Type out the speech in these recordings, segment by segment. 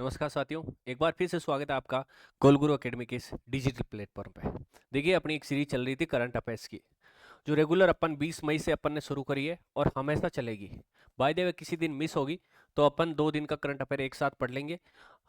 नमस्कार साथियों, एक बार फिर से स्वागत है आपका गोलगुरु एकेडमी के इस डिजिटल प्लेटफॉर्म पे। देखिए, अपनी एक सीरीज चल रही थी करंट अफेयर्स की, जो रेगुलर अपन 20 मई से अपन ने शुरू करी है और हमेशा चलेगी। बाय द वे, किसी दिन मिस होगी तो अपन 2 दिन का करंट अफेयर एक साथ पढ़ लेंगे।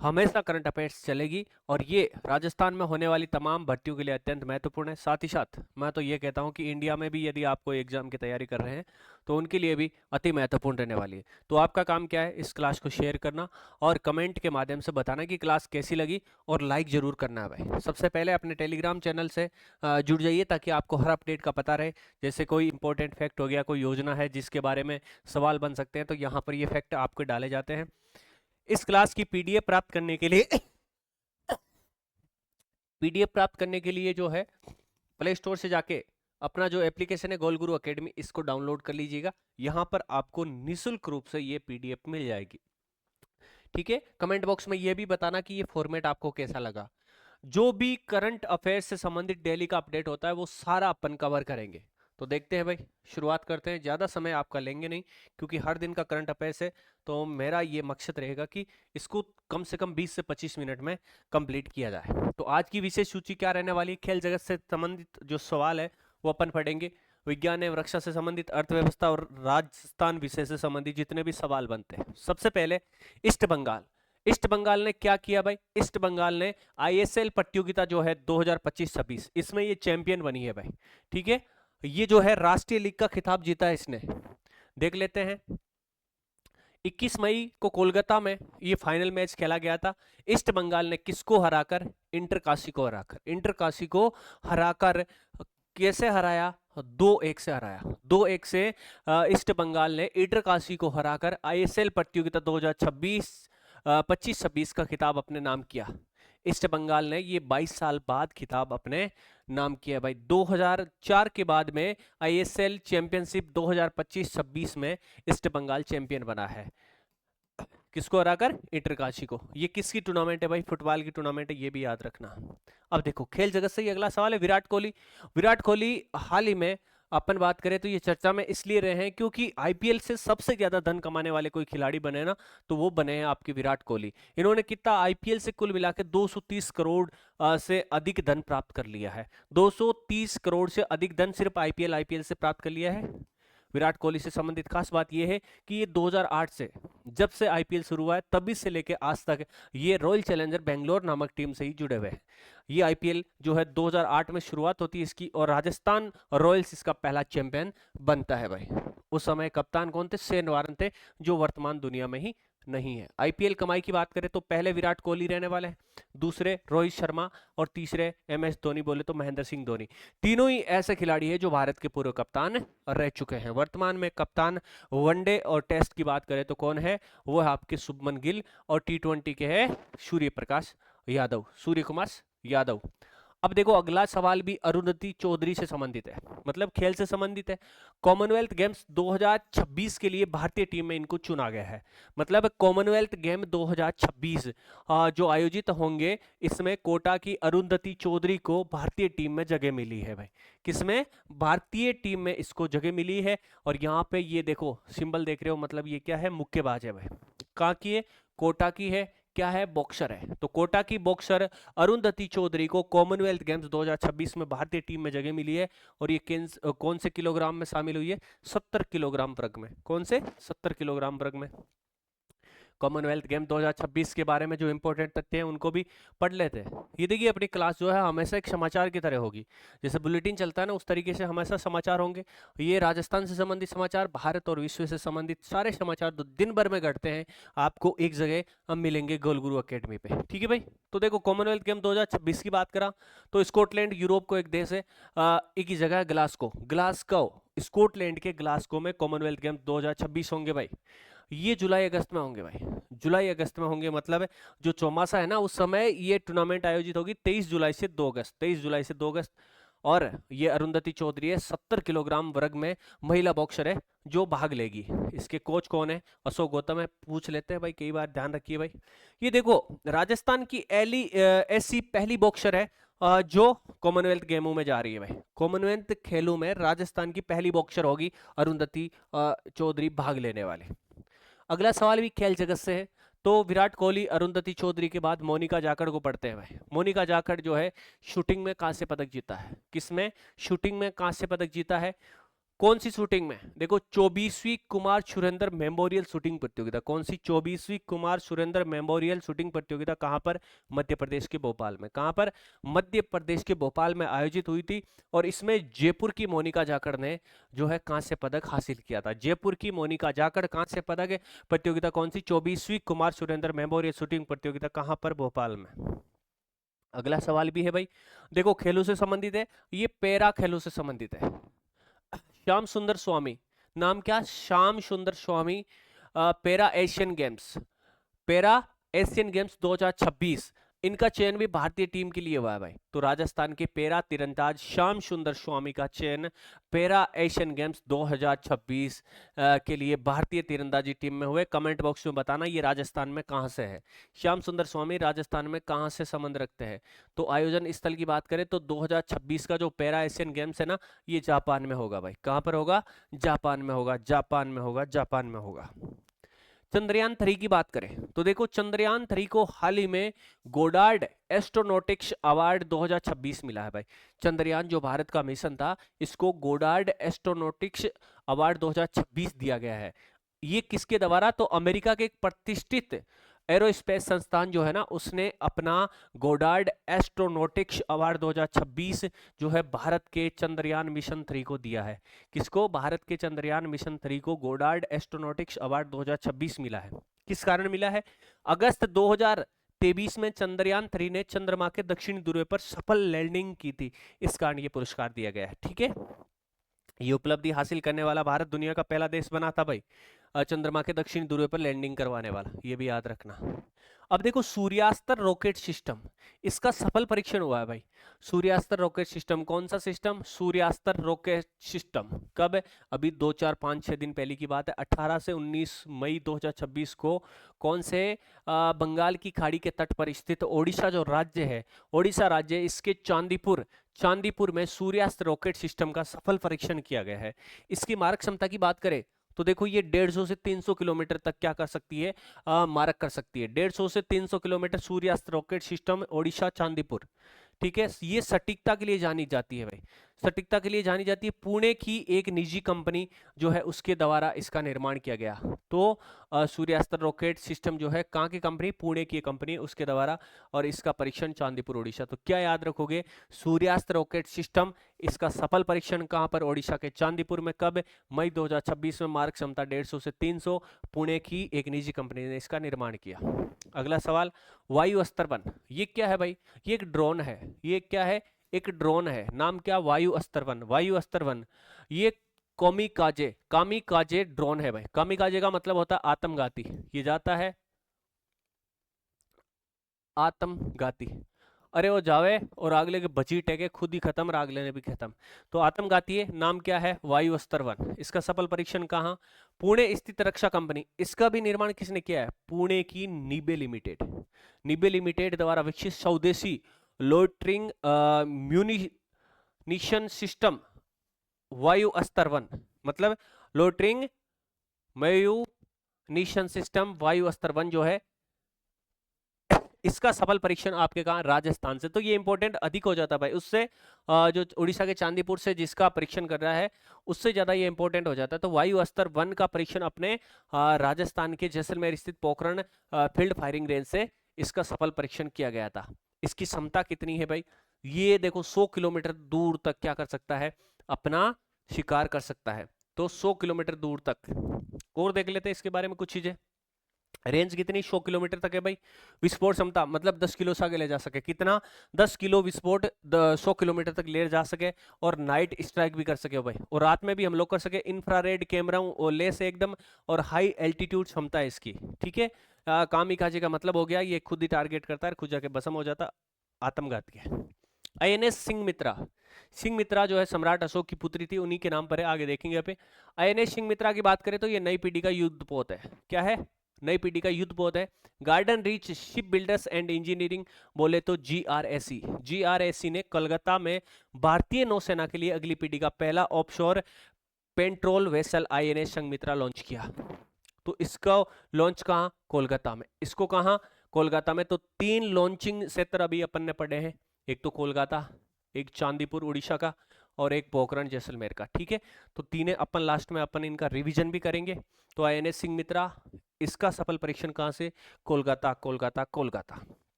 हमेशा करंट अफेयर्स चलेगी और ये राजस्थान में होने वाली तमाम भर्तियों के लिए अत्यंत महत्वपूर्ण है। साथ ही साथ मैं तो ये कहता हूँ कि इंडिया में भी यदि आपको एग्जाम की तैयारी कर रहे हैं तो उनके लिए भी अति महत्वपूर्ण रहने वाली है। तो आपका काम क्या है, इस क्लास को शेयर करना और कमेंट के माध्यम से बताना कि क्लास कैसी लगी, और लाइक जरूर करना है भाई। सबसे पहले अपने टेलीग्राम चैनल से जुड़ जाइए ताकि आपको हर अपडेट का पता रहे। जैसे कोई इंपॉर्टेंट फैक्ट हो गया, कोई योजना है जिसके बारे में सवाल बन सकते हैं, तो यहाँ पर ये फैक्ट आपको डाले जाते हैं। इस क्लास की पीडीएफ प्राप्त करने के लिए जो है, प्ले स्टोर से जाके अपना जो एप्लीकेशन है गोलगुरु एकेडमी, इसको डाउनलोड कर लीजिएगा। यहाँ पर आपको निःशुल्क रूप से ये पीडीएफ मिल जाएगी। ठीक है, कमेंट बॉक्स में ये भी बताना कि ये फॉर्मेट आपको कैसा लगा। जो भी करंट अफेयर्स से संबंधित डेली का अपडेट होता है वो सारा अपन कवर करेंगे। तो देखते हैं भाई, शुरुआत करते हैं। ज़्यादा समय आपका लेंगे नहीं, क्योंकि हर दिन का करंट अफेयर्स है। तो मेरा ये मकसद रहेगा कि इसको कम से कम 20 से 25 मिनट में कंप्लीट किया जाए। तो आज की विशेष सूची क्या रहने वाली है? खेल जगत से संबंधित जो सवाल है वो अपन पढ़ेंगे। विज्ञान एवं रक्षा से संबंधित, अर्थव्यवस्था और राजस्थान विषय से संबंधित जितने भी सवाल बनते हैं। सबसे पहले ईस्ट बंगाल। ईस्ट बंगाल ने क्या किया भाई? ईस्ट बंगाल ने आईएसएल प्रतियोगिता जो है 2025-26, इसमें ये चैंपियन बनी है भाई। ठीक है, ये जो है राष्ट्रीय लीग का खिताब जीता है इसने। देख लेते हैं। 21 मई को कोलकाता में ये फाइनल मैच खेला गया था। ईस्ट बंगाल ने किसको हराकर? इंटरकाशी को हराकर। इंटरकाशी को हराकर कैसे हराया? 2-1 से हराया। 2-1 से ईस्ट बंगाल ने इंटरकाशी को हराकर आईएसएल प्रतियोगिता 2025-26 का खिताब अपने नाम किया। ईस्ट बंगाल ने ये 22 साल बाद खिताब अपने नाम किया भाई। 2004 के बाद में आईएसएल चैंपियनशिप 2025-26 में ईस्ट बंगाल चैंपियन बना है। किसको हराकर? इंटरकाशी को। ये किसकी टूर्नामेंट है भाई? फुटबॉल की टूर्नामेंट है, ये भी याद रखना। अब देखो, खेल जगत से ही अगला सवाल है विराट कोहली। विराट कोहली हाल ही में अपन बात करें तो ये चर्चा में इसलिए रहे हैं क्योंकि आईपीएल से सबसे ज्यादा धन कमाने वाले कोई खिलाड़ी बने ना, तो वो बने हैं आपके विराट कोहली। इन्होंने कितना आईपीएल से कुल मिला के 230 करोड़ से अधिक धन प्राप्त कर लिया है। 230 करोड़ से अधिक धन सिर्फ आईपीएल से प्राप्त कर लिया है। विराट कोहली से संबंधित खास बात यह है कि ये 2008 से, जब से आईपीएल शुरू हुआ है तभी से लेके आज तक ये रॉयल चैलेंजर बेंगलोर नामक टीम से ही जुड़े हुए हैं। ये आईपीएल जो है 2008 में शुरुआत होती है इसकी, और राजस्थान रॉयल्स इसका पहला चैंपियन बनता है भाई। उस समय कप्तान कौन थे? शेन वारन थे, जो वर्तमान दुनिया में ही नहीं है। आईपीएल कमाई की बात करें तो पहले विराट कोहली रहने वाले हैं, दूसरे रोहित शर्मा, और तीसरे एमएस धोनी, बोले तो महेंद्र सिंह धोनी। तीनों ही ऐसे खिलाड़ी हैं जो भारत के पूर्व कप्तान रह चुके हैं। वर्तमान में कप्तान वनडे और टेस्ट की बात करें तो कौन है? वो है आपके शुभमन गिल, और टी20 के है सूर्य कुमार यादव। अब देखो, अगला सवाल भी अरुंधति चौधरी से संबंधित है, मतलब खेल से संबंधित है। कॉमनवेल्थ गेम्स 2026 के लिए भारतीय टीम में इनको चुना गया है। मतलब कॉमनवेल्थ गेम 2026 जो आयोजित होंगे, इसमें कोटा की अरुंधति चौधरी को भारतीय टीम में जगह मिली है भाई। किसमें? भारतीय टीम में इसको जगह मिली है। और यहाँ पे ये देखो सिंबल देख रहे हो, मतलब ये क्या है? मुक्केबाज है भाई। कहाँ की है? कोटा की है। क्या है? बॉक्सर है। तो कोटा की बॉक्सर अरुंधति चौधरी को कॉमनवेल्थ गेम्स 2026 में भारतीय टीम में जगह मिली है। और ये कौन से किलोग्राम में शामिल हुई है? 70 किलोग्राम वर्ग में। कौन से? 70 किलोग्राम वर्ग में। कॉमनवेल्थ गेम 2026 के बारे में जो इंपॉर्टेंट तथ्य हैं उनको भी पढ़ लेते हैं। ये देखिए, अपनी क्लास जो है हमेशा एक समाचार की तरह होगी। जैसे बुलेटिन चलता है ना, उस तरीके से हमेशा समाचार होंगे। ये राजस्थान से संबंधित समाचार, भारत और विश्व से संबंधित सारे समाचार जो दिन भर में घटते हैं आपको एक जगह हम मिलेंगे गोलगुरु एकेडमी पे। ठीक है भाई। तो देखो, कॉमनवेल्थ गेम 2026 की बात करा तो स्कॉटलैंड यूरोप को एक देश है, एक ही जगह है, ग्लासगो। स्कॉटलैंड के ग्लासगो में कॉमनवेल्थ गेम 2026 होंगे भाई। ये जुलाई अगस्त में होंगे भाई। जुलाई अगस्त में होंगे, मतलब जो चौमासा है ना उस समय ये टूर्नामेंट आयोजित होगी 23 जुलाई से 2 अगस्त। 23 जुलाई से 2 अगस्त। और ये अरुंधति चौधरी है, 70 किलोग्राम वर्ग में महिला बॉक्सर है जो भाग लेगी। इसके कोच कौन है? अशोक गौतम है। पूछ लेते हैं भाई, कई बार ध्यान रखिए भाई। ये देखो, राजस्थान की ऐसी पहली बॉक्सर है जो कॉमनवेल्थ गेमों में जा रही है भाई। कॉमनवेल्थ खेलों में राजस्थान की पहली बॉक्सर होगी अरुंधति चौधरी भाग लेने वाले। अगला सवाल भी खेल जगत से है। तो विराट कोहली, अरुंधति चौधरी के बाद मोनिका जाखड़ को पढ़ते हैं भाई। मोनिका जाखड़ जो है शूटिंग में कांस्य पदक जीता है। किसमें? शूटिंग में कांस्य पदक जीता है। कौन सी शूटिंग में? देखो 24वीं कुमार सुरेंद्र मेमोरियल शूटिंग प्रतियोगिता। कौन सी? 24वीं कुमार सुरेंद्र मेमोरियल शूटिंग प्रतियोगिता। कहां पर? मध्य प्रदेश के भोपाल में। कहां पर? मध्य प्रदेश के भोपाल में आयोजित हुई थी और इसमें जयपुर की मोनिका जाखड़ ने जो है कांस्य पदक हासिल किया था। जयपुर की मोनिका जाखड़ कांस्य पदक प्रतियोगिता कौन सी? 24वीं कुमार सुरेंद्र मेमोरियल शूटिंग प्रतियोगिता। कहां पर? भोपाल में। अगला सवाल भी है भाई, देखो खेलों से संबंधित है, ये पैरा खेलों से संबंधित है। श्याम सुंदर स्वामी, नाम क्या? Shyam Sundar Swami. Para Asian games, para Asian games 2026, इनका चयन भी भारतीय टीम के लिए हुआ है भाई। तो राजस्थान के पैरा तीरंदाज श्याम सुंदर स्वामी का चयन पैरा एशियन गेम्स 2026 के लिए भारतीय तीरंदाजी टीम में हुए। कमेंट बॉक्स में बताना ये राजस्थान में कहां से है। श्याम सुंदर स्वामी राजस्थान में कहां से संबंध रखते हैं? तो आयोजन स्थल की बात करें तो 2026 का जो पैरा एशियन गेम्स है ना, ये जापान में होगा भाई। कहां पर होगा? जापान में होगा, जापान में होगा, जापान में होगा। चंद्रयान 3 की बात करें तो देखो चंद्रयान 3 को हाल ही में गोडार्ड एस्ट्रोनॉटिक्स अवार्ड 2026 मिला है भाई। चंद्रयान जो भारत का मिशन था, इसको गोडार्ड एस्ट्रोनॉटिक्स अवार्ड 2026 दिया गया है। ये किसके द्वारा? तो अमेरिका के एक प्रतिष्ठित एरोस्पेस संस्थान जो है ना, उसने अपना गोडार्ड एस्ट्रोनॉटिक्स अवार्ड 2026 जो है भारत के चंद्रयान मिशन 3 को दिया है। किसको? भारत के चंद्रयान मिशन 3 को गोडार्ड एस्ट्रोनॉटिक्स अवार्ड 2026 मिला है। किस कारण मिला है? अगस्त 2023 में चंद्रयान 3 ने चंद्रमा के दक्षिणी ध्रुव पर सफल लैंडिंग की थी, इस कारण ये पुरस्कार दिया गया है। ठीक है, ये उपलब्धि हासिल करने वाला भारत दुनिया का पहला देश बना था भाई, चंद्रमा के दक्षिणी ध्रुव पर लैंडिंग करवाने वाला, ये भी याद रखना। अब देखो सूर्यास्त्र रॉकेट सिस्टम, इसका सफल परीक्षण हुआ है भाई। सूर्यास्त्र रॉकेट सिस्टम, कौन सा सिस्टम? सूर्यास्त्र rocket system. कब है? अभी 2 4 5 6 दिन पहले की बात है। 18 से 19 मई 2026 को कौन से बंगाल की खाड़ी के तट पर स्थित ओडिशा जो राज्य है, ओडिशा राज्य, इसके चांदीपुर में सूर्यास्त्र रॉकेट सिस्टम का सफल परीक्षण किया गया है। इसकी मारक क्षमता की बात करें तो देखो ये 150 से 300 किलोमीटर तक क्या कर सकती है? मारक कर सकती है। 150 से 300 kilometre Suryastra rocket system Odisha Chandipur. ठीक है, ये सटीकता के लिए जानी जाती है भाई, सटीकता के लिए जानी जाती है। पुणे की एक निजी कंपनी जो है उसके द्वारा इसका निर्माण किया गया। तो सूर्यास्त्र रॉकेट सिस्टम जो है कहाँ की कंपनी? पुणे की कंपनी, उसके द्वारा, और इसका परीक्षण चांदीपुर ओडिशा। तो क्या याद रखोगे? सूर्यास्त्र रॉकेट सिस्टम, इसका सफल परीक्षण कहाँ पर? ओडिशा के चांदीपुर में। कब? मई 2026 में। मारक क्षमता 150 से 300, पुणे की एक निजी कंपनी ने इसका निर्माण किया। अगला सवाल, वायु अस्त्र 1, ये क्या है भाई? ये एक ड्रोन है। ये क्या है? एक ड्रोन है। नाम क्या? वायु अस्त्र 1। वायु अस्त्र 1 ये कामिकाजे ड्रोन है भाई। कामिकाजे का मतलब होता है आत्मघाती। ये जाता है आत्मघाती। अरे वो जावे और आगले के बची टेके खुद ही खत्म और आगले ने भी खत्म, तो आत्मघाती है। नाम क्या है? वायु अस्त्र 1। इसका सफल परीक्षण कहाँ? पुणे स्थित रक्षा कंपनी। इसका भी निर्माण किसने किया है? पुणे की निबे लिमिटेड। निबे लिमिटेड द्वारा विकसित स्वदेशी लोटरिंग म्यूनिशन सिस्टम वायु अस्त्र 1, मतलब लोटरिंग म्यूनिशन सिस्टम वायु अस्त्र 1 जो है, इसका सफल परीक्षण आपके कहा? राजस्थान से। तो ये इंपॉर्टेंट अधिक हो जाता है भाई उससे, जो उड़ीसा के चांदीपुर से जिसका परीक्षण कर रहा है उससे ज्यादा ये इंपॉर्टेंट हो जाता है। तो वायु अस्त्र 1 का परीक्षण अपने राजस्थान के जैसलमेर स्थित पोखरण फील्ड फायरिंग रेंज से इसका सफल परीक्षण किया गया था। इसकी क्षमता कितनी है भाई? ये देखो 100 किलोमीटर दूर तक क्या कर सकता है? अपना शिकार कर सकता है। तो 100 किलोमीटर दूर तक। और देख लेते हैं इसके बारे में कुछ चीजें। रेंज कितनी? 100 किलोमीटर तक है भाई। विस्फोट क्षमता मतलब 10 किलो से आगे ले जा सके। कितना? 10 किलो विस्फोट 100 किलोमीटर तक ले जा सके, और नाइट स्ट्राइक भी कर सके भाई, और रात में भी हम लोग कर सके। इंफ्रारेड कैमरा लेस एकदम, और हाई एल्टीट्यूड क्षमता है इसकी। ठीक है, कामिकाजे का मतलब हो गया ये खुद ही टारगेट करता है, खुद जाके भस्म हो जाता, आत्मघाती है। INS सिंह मित्रा, सिंह मित्रा जो है सम्राट अशोक की पुत्री थी, उन्हीं के नाम पर है। आगे देखेंगे यहाँ पे। INS सिंह मित्रा की बात करें तो ये नई पीढ़ी का युद्धपोत है। क्या है? नई पीढ़ी का युद्धपोत है। Garden reach ship builders and engineering बोले तो GRSE ने कोलकाता में भारतीय नौसेना के लिए अगली पीढ़ी का पहला offshore patrol vessel INS Sanghamitra launch किया। तो इसका लॉन्च कहाँ? कोलकाता में। इसको कहाँ? कोलकाता में। तो 3 लॉन्चिंग क्षेत्र अभी अपन ने पढ़े हैं, एक तो कोलकाता, एक चांदीपुर उड़ीसा का, और एक पोखरण जैसलमेर का। ठीक है, तो तीनों अपन लास्ट में अपन इनका रिवीजन भी करेंगे। तो INS सिंह मित्रा, इसका सफल परीक्षण कहाँ से? कोलकाता, कोलकाता, कोलकाता।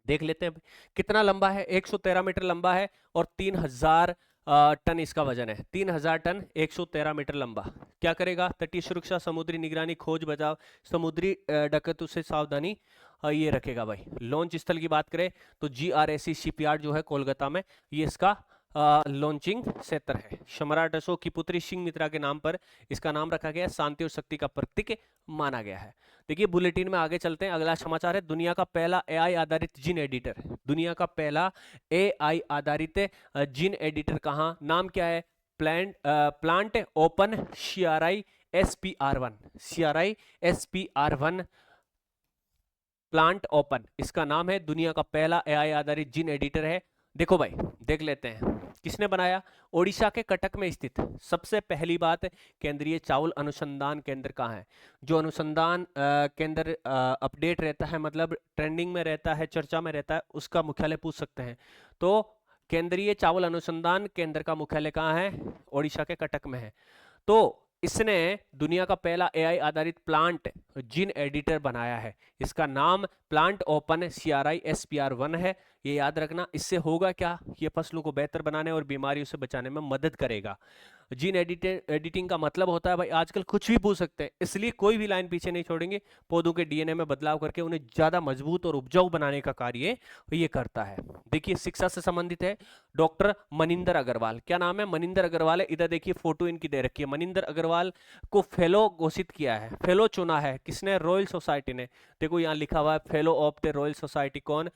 देख लेते हैं कितना लंबा है। 113 मीटर लंबा है और 3000 टन इसका वजन है। 3000 टन, 113 मीटर लंबा। क्या करेगा? तटीय सुरक्षा, समुद्री निगरानी, खोज बचाव, समुद्री डकैतों से सावधानी, ये रखेगा भाई। लॉन्च स्थल की बात करें तो GRSC शिपयार्ड जो है कोलकाता में, ये इसका लॉन्चिंग क्षेत्र है। सम्राट अशोक की पुत्री सिंह मित्रा के नाम पर इसका नाम रखा गया, शांति और शक्ति का प्रतीक माना गया है। देखिए बुलेटिन में आगे चलते हैं। अगला समाचार है, दुनिया का पहला AI आधारित जीन एडिटर। दुनिया का पहला AI आधारित जीन एडिटर कहाँ? नाम क्या है? Plant open CRI SPR1 plant open, इसका नाम है। दुनिया का पहला AI आधारित जीन एडिटर है। देखो भाई, देख लेते हैं किसने बनाया। ओडिशा के कटक में स्थित, सबसे पहली बात, केंद्रीय चावल अनुसंधान केंद्र कहाँ है? जो अनुसंधान केंद्र अपडेट रहता है, मतलब ट्रेंडिंग में रहता है, चर्चा में रहता है, उसका मुख्यालय पूछ सकते हैं। तो केंद्रीय चावल अनुसंधान केंद्र का मुख्यालय कहाँ है? ओडिशा के कटक में है। तो इसने दुनिया का पहला AI आधारित प्लांट जीन एडिटर बनाया है। इसका नाम प्लांट ओपन CRI SPR1 है। ये याद रखना। इससे होगा क्या? ये फसलों को बेहतर बनाने और बीमारियों से बचाने में मदद करेगा। जीन एडिटिंग का मतलब होता है भाई, आजकल कुछ भी पूछ सकते हैं, इसलिए कोई भी लाइन पीछे नहीं छोड़ेंगे। पौधों के DNA में बदलाव करके उन्हें ज्यादा मजबूत और उपजाऊ बनाने का कार्य ये करता है। देखिए शिक्षा से संबंधित है, डॉक्टर मनिंदर अग्रवाल। क्या नाम है? मनिंदर अग्रवाल है। इधर देखिए फोटो इनकी दे रखी है। मनिंदर अग्रवाल को फेलो घोषित किया है, फेलो चुना है। किसने? रॉयल सोसाइटी ने। देखो यहाँ लिखा हुआ है fellow of the royal society. कौन?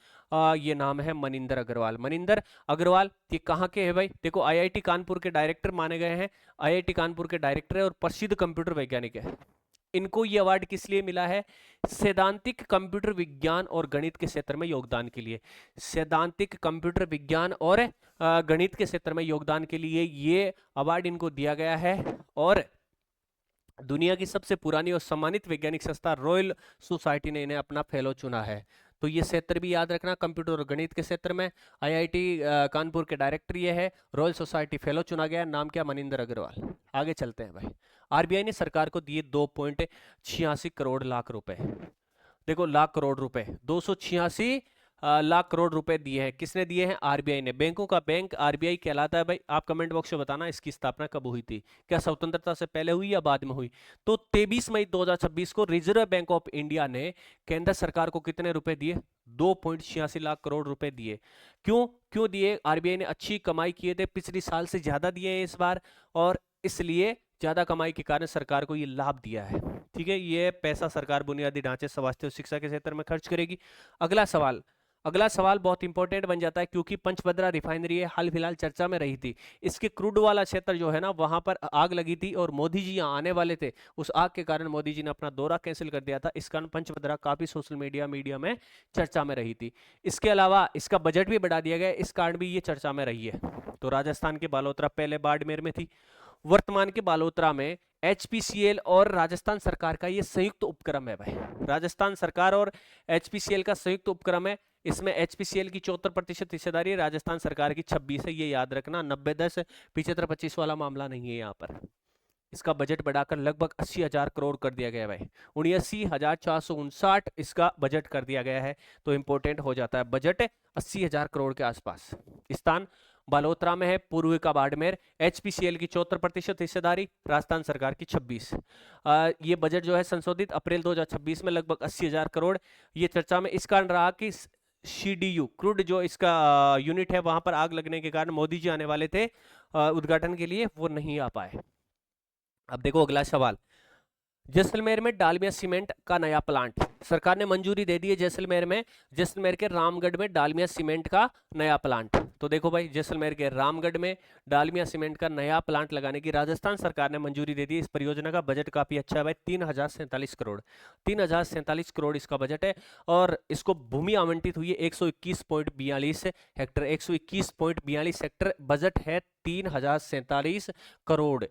ये नाम है मनिंदर अग्रवाल। मनिंदर अग्रवाल ये कहाँ के है भाई? देखो IIT कानपुर के डायरेक्टर माने गए हैं। IIT कानपुर के डायरेक्टर है और प्रसिद्ध कंप्यूटर वैज्ञानिक है। इनको ये अवार्ड किस लिए मिला है? सैद्धांतिक कंप्यूटर विज्ञान और गणित के क्षेत्र में योगदान के लिए। सैद्धांतिक कंप्यूटर विज्ञान और गणित के क्षेत्र में योगदान के लिए ये अवार्ड इनको दिया गया है। और दुनिया की सबसे पुरानी और सम्मानित वैज्ञानिक संस्था रॉयल सोसाइटी ने इन्हें अपना फेलो चुना है। तो ये क्षेत्र भी याद रखना, कंप्यूटर और गणित के क्षेत्र में IIT कानपुर के डायरेक्टर ये है, रॉयल सोसाइटी फेलो चुना गया। नाम क्या? मनिंदर अग्रवाल। आगे चलते हैं भाई। RBI ने सरकार को दिए 2.86 करोड़ लाख रुपए। देखो लाख करोड़ रुपए, 286 लाख करोड़ रुपए दिए हैं। किसने दिए हैं? RBI ने। बैंकों का बैंक RBI कहलाता है भाई। आप कमेंट बॉक्स में बताना इसकी स्थापना कब हुई थी, क्या स्वतंत्रता से पहले हुई या बाद में हुई? तो 23 मई 2026 को रिजर्व बैंक ऑफ इंडिया ने केंद्र सरकार को कितने रुपए दिए? 2.86 लाख करोड़ रुपए दिए। क्यों दिए? RBI ने अच्छी कमाई किए थे, पिछले साल से ज्यादा दिए हैं इस बार, और इसलिए ज्यादा कमाई के कारण सरकार को ये लाभ दिया है। ठीक है, ये पैसा सरकार बुनियादी ढांचे, स्वास्थ्य और शिक्षा के क्षेत्र में खर्च करेगी। अगला सवाल बहुत इंपॉर्टेंट बन जाता है, क्योंकि पंचभद्रा रिफाइनरी हाल फिलहाल चर्चा में रही थी। इसके क्रूड वाला क्षेत्र जो है ना, वहां पर आग लगी थी और मोदी जी यहाँ आने वाले थे। उस आग के कारण मोदी जी ने अपना दौरा कैंसिल कर दिया था। इस कारण पंचभद्रा काफी सोशल मीडिया में चर्चा में रही थी। इसके अलावा इसका बजट भी बढ़ा दिया गया, इस कारण भी ये चर्चा में रही है। तो राजस्थान के बालोतरा पहले बाड़मेर में थी, वर्तमान के बालोतरा में। HPCL और राजस्थान सरकार का ये संयुक्त उपक्रम है भाई। राजस्थान सरकार और HPCL का संयुक्त उपक्रम है। इसमें HPCL की 74% हिस्सेदारी है, राजस्थान सरकार की 26 है। ये याद रखना, 90-10 75-25 वाला मामला नहीं है यहाँ पर। इसका बजट बढ़ाकर लगभग 80,000 करोड़ कर दिया गया है भाई। 79,459 इसका बजट कर दिया गया है। तो इंपॉर्टेंट हो जाता है बजट 80,000 करोड़ के आसपास। स्थान बालोतरा में है, पूर्व का बाड़मेर। HPCL की 74% हिस्सेदारी, राजस्थान सरकार की 26। ये बजट जो है संशोधित अप्रैल 2026 में लगभग 80,000 करोड़। ये चर्चा में इस कारण रहा कि CDU क्रूड जो इसका यूनिट है, वहां पर आग लगने के कारण मोदी जी आने वाले थे उद्घाटन के लिए, वो नहीं आ पाए। अब देखो अगला सवाल, जैसलमेर में डालमिया सीमेंट का नया प्लांट। सरकार ने मंजूरी दे दी है जैसलमेर के रामगढ़ में डालमिया सीमेंट का नया प्लांट। तो देखो भाई, जैसलमेर के रामगढ़ में डालमिया सीमेंट का नया प्लांट लगाने की राजस्थान सरकार ने मंजूरी दे दी। इस परियोजना का बजट काफी अच्छा है भाई, 3047 करोड़। 3047 करोड़ इसका बजट है। और इसको भूमि आवंटित हुई है 121.42 हेक्टर। 121.42 हेक्टर, बजट है 3047 करोड़।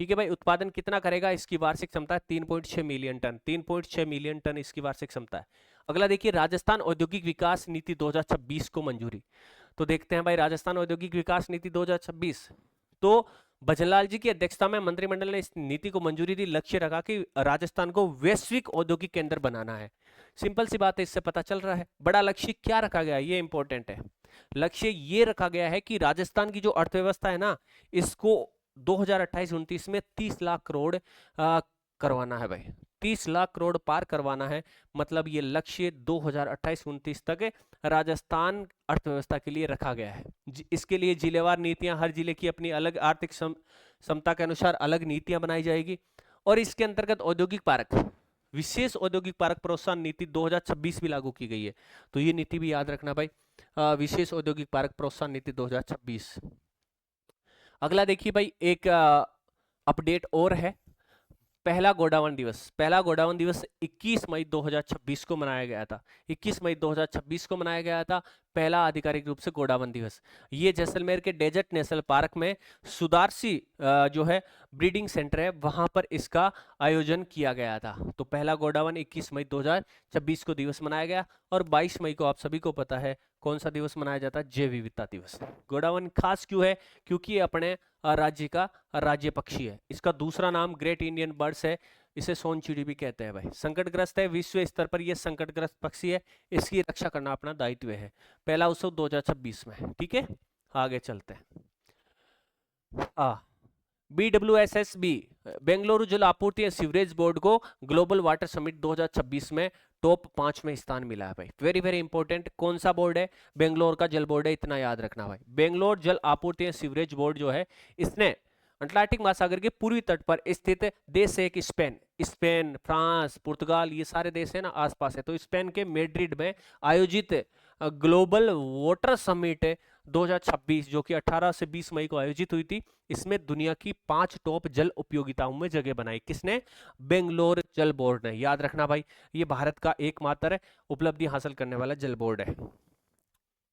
ठीक है भाई। उत्पादन कितना करेगा, इसकी वार्षिक क्षमता है 3.6 मिलियन टन, 3.6 मिलियन टन इसकी वार्षिक क्षमता है। अगला देखिए, राजस्थान औद्योगिक विकास नीति 2026 को मंजूरी। तो देखते हैं भाई, राजस्थान औद्योगिक विकास नीति 2026, तो भजनलाल जी की अध्यक्षता में मंत्रिमंडल ने इस नीति को मंजूरी दी। लक्ष्य रखा कि राजस्थान को वैश्विक औद्योगिक केंद्र बनाना है। सिंपल सी बात है, इससे पता चल रहा है। बड़ा लक्ष्य क्या रखा गया है, ये इंपॉर्टेंट है। लक्ष्य ये रखा गया है कि राजस्थान की जो अर्थव्यवस्था है ना, इसको 2028-29 में 30 लाख करोड़ करवाना है भाई, 30 लाख करोड़ पार करवाना है। मतलब ये लक्ष्य 2028-29 तक राजस्थान अर्थव्यवस्था के लिए रखा गया है। इसके लिए जिलेवार नीतियां, हर जिले की अपनी अलग आर्थिक क्षमता के अनुसार अलग नीतियां बनाई जाएगी। और इसके अंतर्गत औद्योगिक पार्क, विशेष औद्योगिक पार्क प्रोत्साहन नीति 2026 भी लागू की गई है। तो ये नीति भी याद रखना भाई, विशेष औद्योगिक पार्क प्रोत्साहन नीति 2026। अगला देखिए भाई, एक अपडेट और है। पहला गोडावण दिवस, पहला गोडावण दिवस 21 मई 2026 को मनाया गया था। 21 मई 2026 को मनाया गया था पहला आधिकारिक रूप से गोडावण दिवस। ये जैसलमेर के डेजर्ट नेशनल पार्क में सुदारसी जो है ब्रीडिंग सेंटर है, वहां पर इसका आयोजन किया गया था। तो पहला गोडावण 21 मई 2026 को दिवस मनाया गया। और 22 मई को आप सभी को पता है कौन सा दिवस मनाया जाता है, जैव विविधता दिवस। गोडावण खास क्यों है, क्योंकि ये अपने राज्य का राज्य पक्षी है। इसका दूसरा नाम ग्रेट इंडियन बर्ड्स है, इसे सोनचिड़ी भी कहते हैं भाई। संकटग्रस्त है, विश्व स्तर पर यह संकटग्रस्त पक्षी है, इसकी रक्षा करना अपना दायित्व है। पहला उत्सव 2026 में। ठीक है, आगे चलते हैं। BWSSB बेंगलुरु जल आपूर्ति एवं सीवरेज बोर्ड को ग्लोबल वाटर समिट 2026 में टॉप 5 में स्थान मिला है भाई। Very very important. कौन सा बोर्ड है, बेंगलोर का जल बोर्ड है, इतना याद रखना भाई। बेंगलोर जल आपूर्ति एवं सीवरेज बोर्ड जो है, इसने अटलांटिक महासागर के पूर्वी तट पर स्थित देश है कि स्पेन, फ्रांस, पुर्तगाल, ये सारे देश है ना आसपास है। तो स्पेन के मैड्रिड में आयोजित ग्लोबल वाटर समिट 2026 जो कि 18 से 20 मई को आयोजित हुई थी, इसमें दुनिया की 5 टॉप जल उपयोगिताओं में जगह बनाई। किसने, बेंगलोर जल बोर्ड ने। याद रखना भाई, ये भारत का एकमात्र उपलब्धि हासिल करने वाला जल बोर्ड है।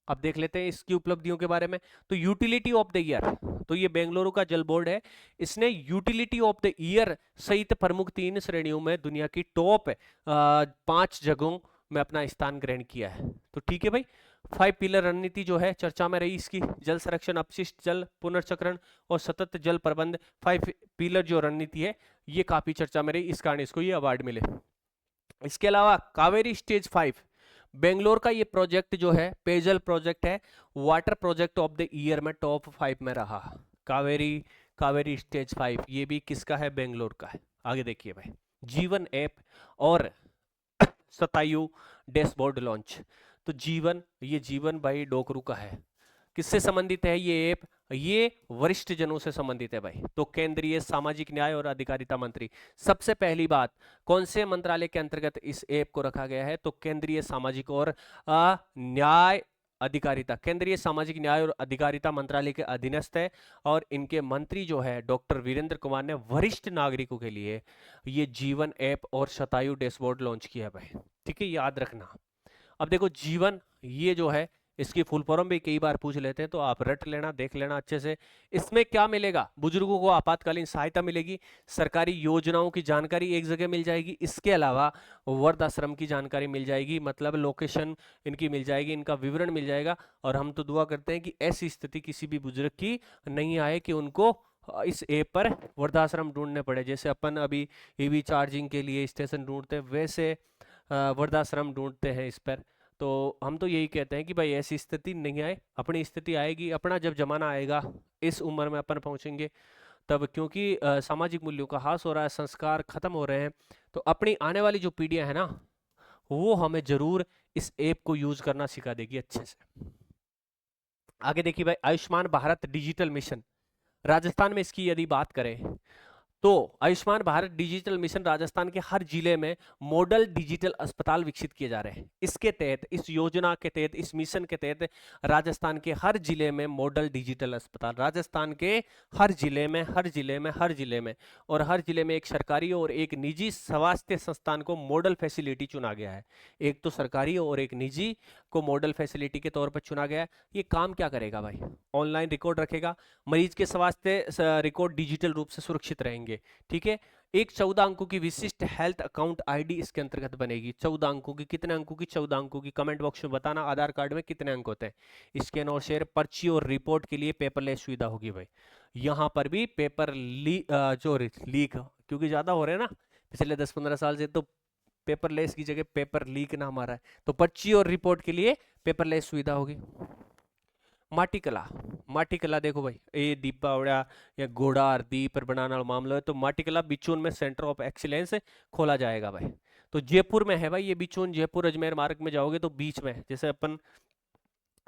अब देख लेते हैं इसकी उपलब्धियों के बारे में। तो यूटिलिटी ऑफ द ईयर, तो ये बेंगलुरु का जल बोर्ड है, इसने यूटिलिटी ऑफ द ईयर सहित प्रमुख 3 श्रेणियों में दुनिया की टॉप 5 जगहों में अपना स्थान ग्रहण किया है। तो ठीक है भाई, 5 पिलर रणनीति जो है चर्चा में रही इसकी, जल संरक्षण, अपशिष्ट जल पुनर्चक्रण और सतत जल प्रबंध। 5 पिलर जो रणनीति है ये काफी चर्चा में रही, इस कारण इसको ये अवार्ड मिले। इसके अलावा कावेरी स्टेज 5, बेंगलोर का ये प्रोजेक्ट जो है पेयजल प्रोजेक्ट है, water project of the year में टॉप 5 में रहा। कावेरी स्टेज 5 ये भी किसका है, बेंगलोर का है। आगे देखिए भाई, जीवन ऐप और शतायु डैशबोर्ड लॉन्च। तो ये जीवन भाई डोकरू का है। किससे संबंधित है ये ऐप, ये वरिष्ठ जनों से संबंधित है भाई। तो केंद्रीय सामाजिक न्याय और अधिकारिता मंत्री, सबसे पहली बात, कौन से मंत्रालय के अंतर्गत इस ऐप को रखा गया है, तो केंद्रीय सामाजिक और न्याय अधिकारिता, केंद्रीय सामाजिक न्याय और अधिकारिता मंत्रालय के अधीनस्थ है। और इनके मंत्री जो है डॉक्टर वीरेंद्र कुमार ने वरिष्ठ नागरिकों के लिए ये जीवन ऐप और शतायु डैशबोर्ड लॉन्च किया है भाई। ठीक है, याद रखना। अब देखो जीवन, ये जो है इसकी फुल फॉर्म भी कई बार पूछ लेते हैं, तो आप रट लेना, देख लेना अच्छे से। इसमें क्या मिलेगा, बुजुर्गों को आपातकालीन सहायता मिलेगी, सरकारी योजनाओं की जानकारी एक जगह मिल जाएगी, इसके अलावा वृद्धाश्रम की जानकारी मिल जाएगी, मतलब लोकेशन इनकी मिल जाएगी, इनका विवरण मिल जाएगा। और हम तो दुआ करते हैं कि ऐसी स्थिति किसी भी बुजुर्ग की नहीं आए कि उनको इस ऐप पर वृद्धाश्रम ढूंढने पड़े। जैसे अपन अभी ईवी चार्जिंग के लिए स्टेशन ढूंढते हैं, वैसे वृद्धाश्रम ढूंढते हैं इस पर। तो हम तो यही कहते हैं कि भाई ऐसी स्थिति नहीं आए, अपनी स्थिति आएगी, अपना जब जमाना आएगा, इस उम्र में अपन पहुंचेंगे तब, क्योंकि सामाजिक मूल्यों का ह्रास हो रहा है, संस्कार खत्म हो रहे हैं। तो अपनी आने वाली जो पीढ़ियां हैं ना, वो हमें जरूर इस ऐप को यूज करना सिखा देगी अच्छे से। आगे देखिए भाई, आयुष्मान भारत डिजिटल मिशन, राजस्थान में इसकी यदि बात करें तो आयुष्मान भारत डिजिटल मिशन राजस्थान के हर जिले में मॉडल डिजिटल अस्पताल विकसित किए जा रहे हैं। इसके तहत, इस योजना के तहत, इस मिशन के तहत राजस्थान के हर जिले में मॉडल डिजिटल अस्पताल, राजस्थान के हर जिले में, हर जिले में, हर जिले में, और हर जिले में एक सरकारी और एक निजी स्वास्थ्य संस्थान को मॉडल फैसिलिटी चुना गया है। एक तो सरकारी और एक निजी को मॉडल फैसिलिटी के तौर पर चुना गया है। ये काम क्या करेगा भाई? ऑनलाइन रिकॉर्ड रखेगा, मरीज के स्वास्थ्य रिकॉर्ड डिजिटल रूप से सुरक्षित रहेंगे। ठीक है। एक 14 अंकों की विशिष्ट हेल्थ अकाउंट आईडी इसके अंतर्गत बनेगी। 14 अंकों की, कितने अंकों की? 14 अंकों की। कमेंट बॉक्स में बताना आधार कार्ड में कितने अंक होते हैं। स्कैन और शेयर, पर्ची और रिपोर्ट के लिए पेपरलेस सुविधा होगी भाई। यहाँ पर भी पेपर लीक क्योंकि ज्यादा हो रहे हैं ना पिछले 10-15 साल से, तो पेपरलेस की जगह पेपर लीक ना हमारा है, तो पर्ची और रिपोर्ट के लिए पेपरलेस सुविधा होगी। माटी कला, माटी कला देखो भाई, ये दीपावड़ा या घोड़ा दीप पर बनाने वाला मामला है, तो माटी कला बिचून में सेंटर ऑफ एक्सीलेंस खोला जाएगा भाई। तो जयपुर में है भाई ये बिचून, जयपुर अजमेर मार्ग में जाओगे तो बीच में है, जैसे अपन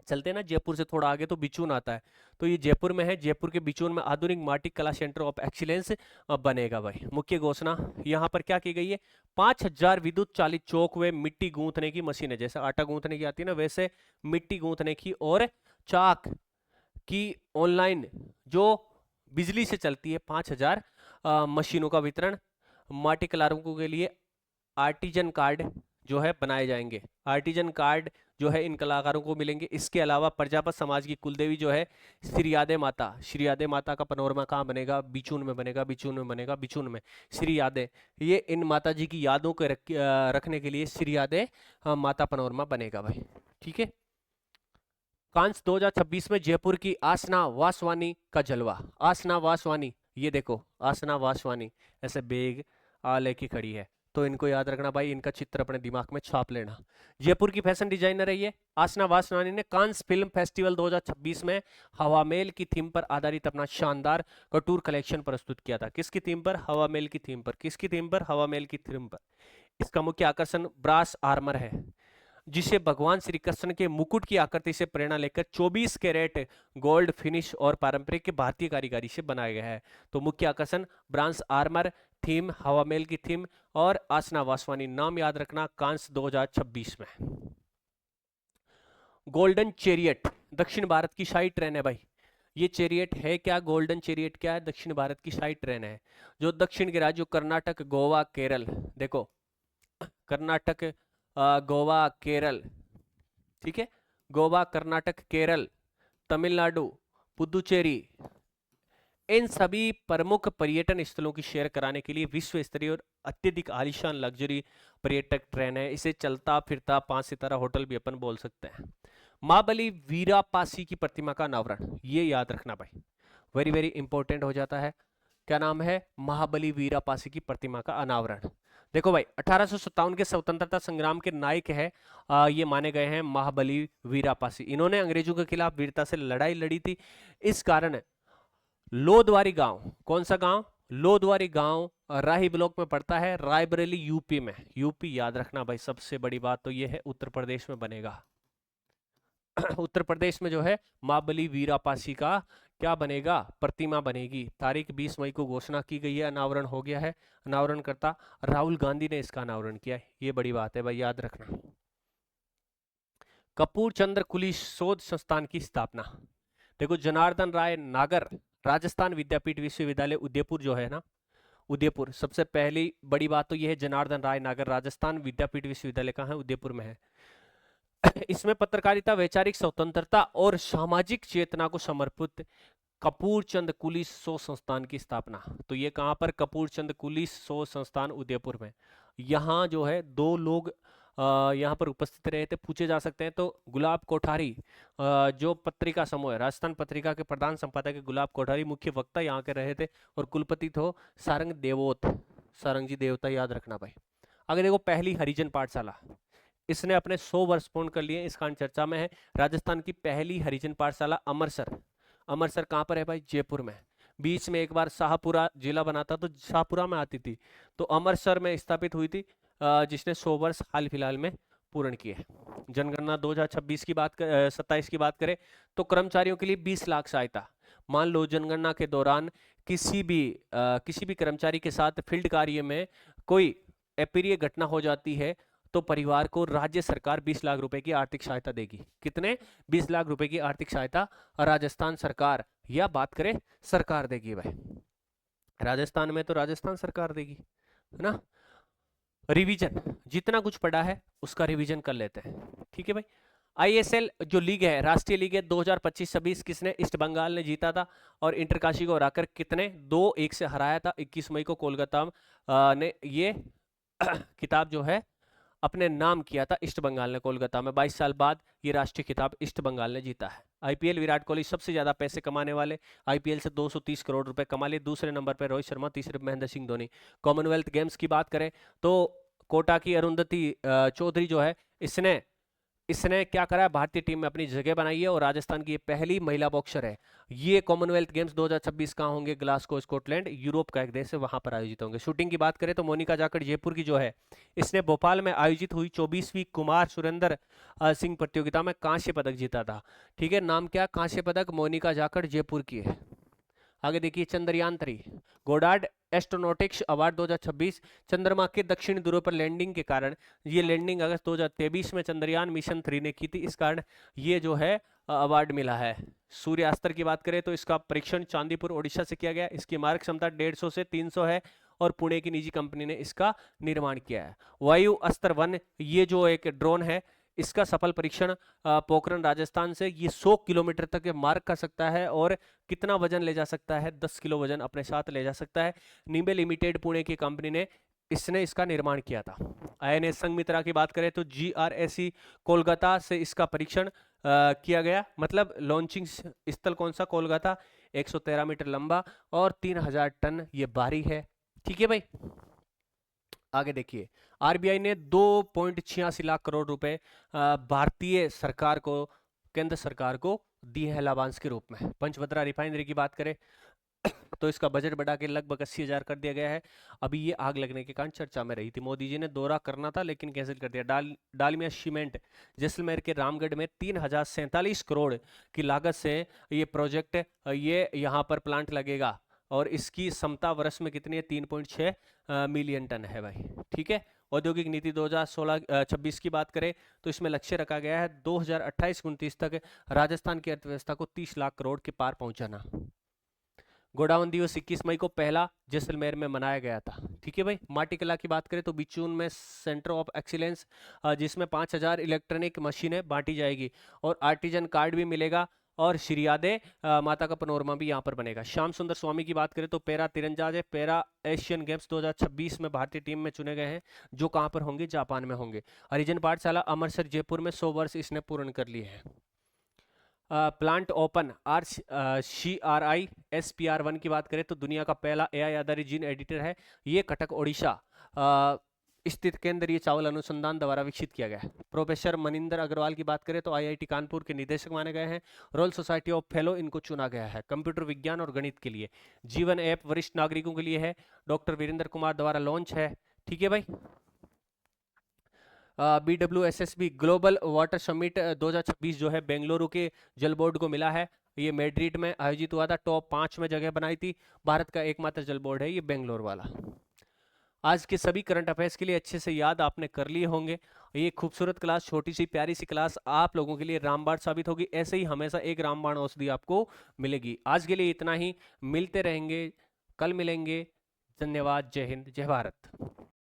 चलते हैं ना जयपुर से थोड़ा आगे तो बिचून आता है, तो ये जयपुर में है। जयपुर के बिचून में आधुनिक माटी कला सेंटर ऑफ एक्सीलेंस बनेगा भाई। मुख्य घोषणा यहाँ पर क्या की गई है? 5000 विद्युत चालित चौक व मिट्टी गूंथने की मशीन है, जैसे आटा गूंथने की आती है ना, वैसे मिट्टी गूंथने की और चाक की ऑनलाइन जो बिजली से चलती है 5000 मशीनों का वितरण। माटी कलाकारों के लिए आर्टिजन कार्ड जो है बनाए जाएंगे। आर्टिजन कार्ड जो है इन कलाकारों को मिलेंगे। इसके अलावा प्रजापत समाज की कुलदेवी जो है श्री यादे माता, श्री यादे माता का पनोरमा कहाँ बनेगा? बिचून में बनेगा, बिचून में बनेगा, बिचून में श्री यादे। ये इन माता जी की यादों को रखने के लिए श्री यादे माता पनोरमा बनेगा भाई। ठीक है। कांस 2026 में जयपुर की आसना वासवानी का जलवा। आसना वासवानी, ये देखो आसना वासवानी ऐसे बेग आ लेके खड़ी है, तो इनको याद रखना भाई, इनका चित्र अपने दिमाग में छाप लेना। जयपुर की फैशन डिजाइनर है ये आसना वासवानी ने कांस फिल्म फेस्टिवल 2026 में हवा मेल की थीम पर आधारित अपना शानदार कटूर कलेक्शन प्रस्तुत किया था। किसकी थीम पर? हवा मेल की थीम पर। किसकी थीम पर? हवा मेल की थीम पर। इसका मुख्य आकर्षण ब्रास आर्मर है, जिसे भगवान श्री कृष्ण के मुकुट की आकृति से प्रेरणा लेकर 24 कैरेट गोल्ड फिनिश और पारंपरिक भारतीय कारीगरी से बनाया गया है। तो मुख्य आकर्षण ब्रांस आर्मर, थीम हवा मेल की थीम, और आसना वासवानी। नाम याद रखना कांस 2026 में। गोल्डन चेरियट दक्षिण भारत की शाही ट्रेन है भाई। ये चेरियट है क्या? गोल्डन चेरियट क्या है? दक्षिण भारत की शाही ट्रेन है जो दक्षिण के राज्यों कर्नाटक, गोवा, केरल, देखो कर्नाटक, गोवा, केरल, ठीक है, गोवा, कर्नाटक, केरल, तमिलनाडु, पुदुचेरी, इन सभी प्रमुख पर्यटन स्थलों की शेयर कराने के लिए विश्व स्तरीय और अत्यधिक आलीशान लग्जरी पर्यटक ट्रेन है। इसे चलता फिरता 5 सितारा होटल भी अपन बोल सकते हैं। महाबली वीरापासी की प्रतिमा का अनावरण, ये याद रखना भाई, वेरी वेरी इंपॉर्टेंट हो जाता है। क्या नाम है? महाबली वीरापासी की प्रतिमा का अनावरण। देखो भाई 1857 के स्वतंत्रता संग्राम के नायक है, ये माने गए हैं महाबली वीरापासी। इन्होंने अंग्रेजों के खिलाफ वीरता से लड़ाई लड़ी थी। इस कारण लोदवारी गांव, कौन सा गांव? लोदवारी गांव राही ब्लॉक में पड़ता है, रायबरेली यूपी में। यूपी याद रखना भाई। सबसे बड़ी बात तो ये है उत्तर प्रदेश में बनेगा। उत्तर प्रदेश में जो है महाबली वीरापासी का क्या बनेगा? प्रतिमा बनेगी। तारीख 20 मई को घोषणा की गई है, अनावरण हो गया है। अनावरण करता राहुल गांधी ने इसका अनावरण किया है, ये बड़ी बात है भाई, याद रखना। कपूर चंद्र कुली शोध संस्थान की स्थापना। देखो जनार्दन राय नागर राजस्थान विद्यापीठ विश्वविद्यालय उदयपुर जो है ना, उदयपुर, सबसे पहली बड़ी बात तो यह है जनार्दन राय नागर राजस्थान विद्यापीठ विश्वविद्यालय कहाँ है? उदयपुर में है। इसमें पत्रकारिता, वैचारिक स्वतंत्रता और सामाजिक चेतना को समर्पित कपूर चंद कुली शोध संस्थान की स्थापना। तो ये कहां पर? कपूर चंद कुली शोध संस्थान उदयपुर में। यहाँ जो है 2 लोग यहाँ पर उपस्थित रहे थे, पूछे जा सकते हैं। तो गुलाब कोठारी, जो पत्रिका समूह है, राजस्थान पत्रिका के प्रधान संपादक गुलाब कोठारी मुख्य वक्ता यहाँ के रहे थे, और कुलपति थे सारंग देवोत, सारंग जी देवता, याद रखना भाई। आगे देखो पहली हरिजन पाठशाला, इसने अपने 100 वर्ष पूर्ण कर लिए, इसका चर्चा में है। राजस्थान की पहली हरिजन पाठशाला अमरसर, अमरसर कहाँ पर है भाई? जयपुर में। बीच में एक बार शाहपुरा जिला बना था तो शाहपुरा में आती थी, तो अमरसर में स्थापित हुई थी, जिसने 100 वर्ष हाल फिलहाल में पूर्ण किए। जनगणना 2026 की बात 27 की बात करें तो कर्मचारियों के लिए 20 लाख सहायता। मान लो जनगणना के दौरान किसी भी कर्मचारी के साथ फील्ड कार्य में कोई अप्रिय घटना हो जाती है तो परिवार को राज्य सरकार 20 लाख रुपए की आर्थिक सहायता देगी। कितने? 20 लाख रुपए की आर्थिक सहायता राजस्थान सरकार, या बात करें सरकार देगी भाई। राजस्थान में तो राजस्थान सरकार देगी, है ना। रिवीजन, जितना कुछ पढ़ा है उसका रिवीजन कर लेते हैं, ठीक है भाई। आईएसएल जो लीग है, राष्ट्रीय लीग है, 2025-26 किसने? ईस्ट बंगाल ने जीता था और इंटरकाशी को हराकर कितने? 2-1 से हराया था। 21 मई को कोलकाता ने ये खिताब जो है अपने नाम किया था, ईस्ट बंगाल ने कोलकाता में। 22 साल बाद ये राष्ट्रीय खिताब ईस्ट बंगाल ने जीता है। आईपीएल, विराट कोहली सबसे ज्यादा पैसे कमाने वाले, आईपीएल से 230 करोड़ रुपए कमा लिए। दूसरे नंबर पर रोहित शर्मा, तीसरे महेंद्र सिंह धोनी। कॉमनवेल्थ गेम्स की बात करें तो कोटा की अरुंधति चौधरी जो है, इसने क्या करा है? भारतीय टीम में अपनी जगह बनाई है और राजस्थान की ये पहली महिला बॉक्सर है। ये कॉमनवेल्थ गेम्स 2026 कहाँ होंगे? ग्लासगो, स्कॉटलैंड, यूरोप का एक देश है, वहां पर आयोजित होंगे। शूटिंग की बात करें तो मोनिका जाखड़ जयपुर की जो है, इसने भोपाल में आयोजित हुई 24वीं कुमार सुरेंद्र सिंह प्रतियोगिता में कांस्य पदक जीता था, ठीक है। नाम क्या? कांस्य पदक मोनिका जाखड़ जयपुर की है। आगे देखिए, चंद्रयान 3 गोडार्ड एस्ट्रोनॉटिक्स अवार्ड 2026, चंद्रमा के दक्षिणी ध्रुव पर लैंडिंग के कारण, ये लैंडिंग अगस्त 2023 में चंद्रयान मिशन 3 ने की थी, इस कारण ये जो है अवार्ड मिला है। सूर्यास्त्र की बात करें तो इसका परीक्षण चांदीपुर ओडिशा से किया गया। इसकी मारक क्षमता 150 से 300 है और पुणे की निजी कंपनी ने इसका निर्माण किया है। वायु अस्त्र 1, ये जो एक ड्रोन है, इसका सफल परीक्षण पोखरण राजस्थान से, ये 100 किलोमीटर तक मार्क कर सकता है और कितना वजन ले जा सकता है? 10 किलो वजन अपने साथ ले जा सकता है। निम्बे लिमिटेड पुणे की कंपनी ने इसका निर्माण किया था। आईएनएस संघमित्रा की बात करें तो जीआरएसी कोलकाता से इसका परीक्षण किया गया। मतलब लॉन्चिंग स्थल कौन सा? कोलकाता। 113 मीटर लंबा और 3000 टन ये भारी है, ठीक है भाई। आगे देखिए, आरबीआई ने 2.86 लाख करोड़ रुपए भारतीय सरकार को, केंद्र सरकार को दिए हैं लाभांश के रूप में। पंचभद्रा रिफाइनरी की बात करें तो इसका बजट बढ़ा के लगभग 80,000 कर दिया गया है। अभी ये आग लगने के कारण चर्चा में रही थी। मोदी जी ने दौरा करना था लेकिन कैंसिल कर दिया। डालमिया सीमेंट जैसलमेर के रामगढ़ में 3047 करोड़ की लागत से ये प्रोजेक्ट, ये यहाँ पर प्लांट लगेगा और इसकी क्षमता वर्ष में कितनी है? 3.6 मिलियन टन है भाई, ठीक है। औद्योगिक नीति 2016-26 की बात करें तो इसमें लक्ष्य रखा गया है 2028-29 तक राजस्थान की अर्थव्यवस्था को 30 लाख करोड़ के पार पहुंचाना। गोडाउन दिवस 21 मई को पहला जैसलमेर में मनाया गया था, ठीक है भाई। माटी कला की बात करें तो बिचून में सेंटर ऑफ एक्सीलेंस, जिसमें 5000 इलेक्ट्रॉनिक मशीनें बांटी जाएगी और आर्टिजन कार्ड भी मिलेगा और श्रीयादे माता का पनोरमा भी यहाँ पर बनेगा। श्याम सुंदर स्वामी की बात करें तो पैरा तीरंदाज है, पैरा एशियन गेम्स 2026 में भारतीय टीम में चुने गए हैं, जो कहाँ पर होंगे? जापान में होंगे। हरिजन पाठशाला अमृतसर जयपुर में 100 वर्ष इसने पूर्ण कर लिए हैं। प्लांट ओपन CRI SPR1 की बात करें तो दुनिया का पहला AI आधारित जीन एडिटर है। ये कटक ओडिशा स्थित केंद्रीय चावल अनुसंधान द्वारा विकसित किया गया है। प्रोफेसर मनिंदर अग्रवाल की बात करें तो IIT कानपुर के निदेशक माने गए हैं। रॉयल सोसाइटी ऑफ फेलो इनको चुना गया है कंप्यूटर विज्ञान और गणित के लिए। जीवन ऐप वरिष्ठ नागरिकों के लिए है, डॉक्टर वीरेंद्र कुमार द्वारा लॉन्च है, ठीक है भाई। BWSSB ग्लोबल वाटर समिट 2026 जो है बेंगलुरु के जल बोर्ड को मिला है। ये मैड्रिड में आयोजित हुआ था, टॉप 5 में जगह बनाई थी। भारत का एकमात्र जल बोर्ड है ये बेंगलोर वाला। आज के सभी करंट अफेयर्स के लिए अच्छे से याद आपने कर लिए होंगे। ये खूबसूरत क्लास, छोटी सी प्यारी सी क्लास आप लोगों के लिए रामबाण साबित होगी। ऐसे ही हमेशा एक रामबाण औषधि आपको मिलेगी। आज के लिए इतना ही, मिलते रहेंगे, कल मिलेंगे। धन्यवाद, जय हिंद, जय भारत।